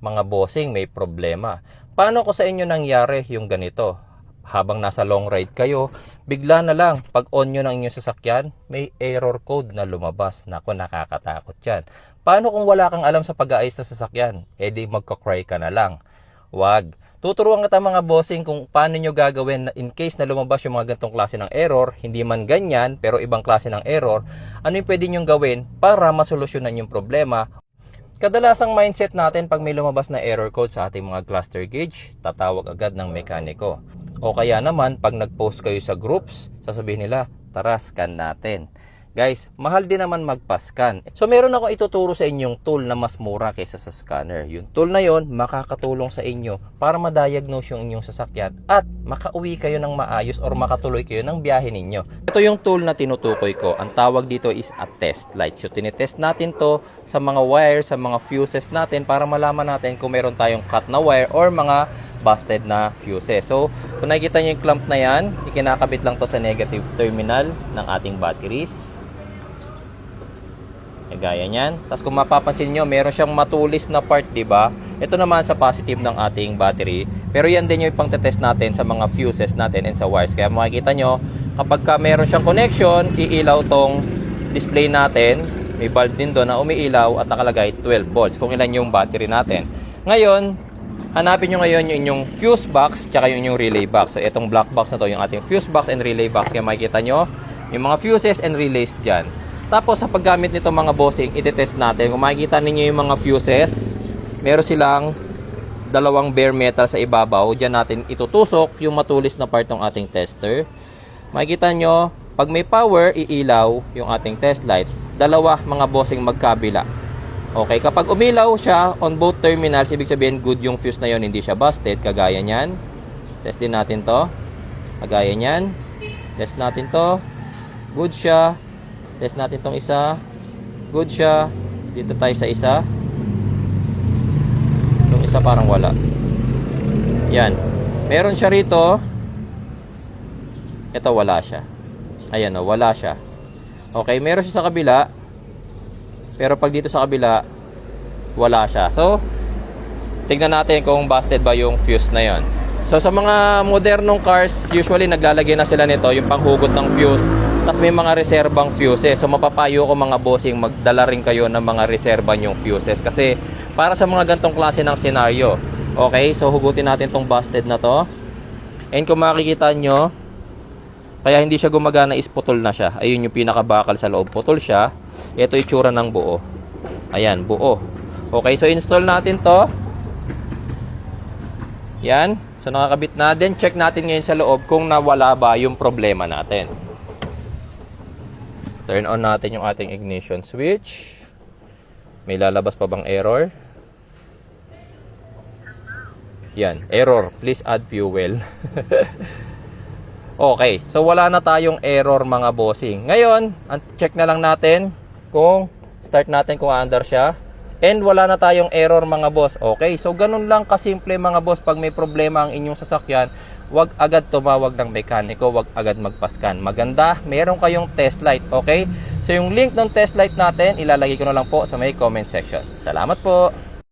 mga bossing, may problema. Paano ko sa inyo nangyari yung ganito? Habang nasa long ride kayo, bigla na lang, pag on nyo ng inyong sasakyan, may error code na lumabas. Naku, nakakatakot yan. Paano kung wala kang alam sa pag-aayos na sasakyan? E di magka-cry ka na lang. Wag. Tuturuan kita mga bossing kung paano nyo gagawin in case na lumabas yung mga gantong klase ng error, hindi man ganyan, pero ibang klase ng error, ano yung pwede nyo gawin para masolusyonan yung problema. Kadalasang mindset natin pag may lumabas na error code sa ating mga cluster gauge, tatawag agad ng mekaniko. O kaya naman, pag nag-post kayo sa groups, sasabihin nila, tara, scan natin. Guys, mahal din naman magpa-scan. So, meron ako ituturo sa inyong tool na mas mura kaysa sa scanner. Yung tool na yon makakatulong sa inyo para ma-diagnose yung inyong sasakyan at makauwi kayo ng maayos or makatuloy kayo ng biyahe ninyo. Ito yung tool na tinutukoy ko. Ang tawag dito is a test light. So, tinitest natin to sa mga wire, sa mga fuses natin para malaman natin kung meron tayong cut na wire or mga busted na fuses. So, kung nakikita nyo yung clamp na yan, ikinakabit lang to sa negative terminal ng ating batteries. Gaya niyan. Tapos kung mapapansin nyo, meron siyang matulis na part, diba? Ito naman sa positive ng ating battery. Pero yan din yung ipang-test natin sa mga fuses natin and sa wires. Kaya makikita nyo, kapag ka meron siyang connection, iilaw tong display natin. May bulb din doon na umiilaw at nakalagay 12 volts kung ilan yung battery natin. Ngayon, hanapin nyo ngayon yung inyong fuse box tsaka yung inyong relay box. So, itong black box na to, yung ating fuse box and relay box. Kaya makikita nyo, yung mga fuses and relays dyan. Tapos, sa paggamit nito mga bossing, itetest natin. Kung makikita ninyo yung mga fuses, meron silang dalawang bare metal sa ibabaw. Diyan natin itutusok yung matulis na part ng ating tester. Makikita nyo, pag may power, iilaw yung ating test light. Dalawa mga bossing magkabila. Okay, kapag umilaw siya on both terminals, ibig sabihin good yung fuse na yon, hindi siya busted, kagaya niyan. Test din natin to. Kagaya niyan. Test natin to. Good siya. Test natin tong isa. Good siya. Dito tayo sa isa. Yung isa parang wala. Yan. Meron siya rito. Ito wala siya. Ayan o, wala siya. Okay, meron siya sa kabila. Pero pag dito sa kabila, wala siya. So, tignan natin kung busted ba yung fuse na yon. So, sa mga modernong cars, usually naglalagay na sila nito, yung panghugot ng fuse. Tapos may mga reserbang fuses. So, mapapayo ko mga bossing, magdala rin kayo ng mga reserba yung fuses. Kasi, para sa mga gantong klase ng senaryo. Okay, so hugutin natin tong busted na to. And kung makikita nyo, kaya hindi siya gumagana is putol na siya. Ayun yung pinakabakal sa loob, putol siya. Ito yung tsura ng buo. Ayan, buo. Okay, so install natin to. Yan. So nakakabit na. Then check natin ngayon sa loob kung nawala ba yung problema natin. Turn on natin yung ating ignition switch. May lalabas pa bang error? Yan, error. Please add fuel. Okay, so wala na tayong error mga bossing. Ngayon, check na lang natin kung start natin kung under siya. And wala na tayong error mga boss. Okay, so ganun lang kasimple mga boss. Pag may problema ang inyong sasakyan, wag agad tumawag ng mekaniko, wag agad magpascan. Maganda, meron kayong test light. Okay, so yung link ng test light natin, ilalagay ko na lang po sa may comment section. Salamat po.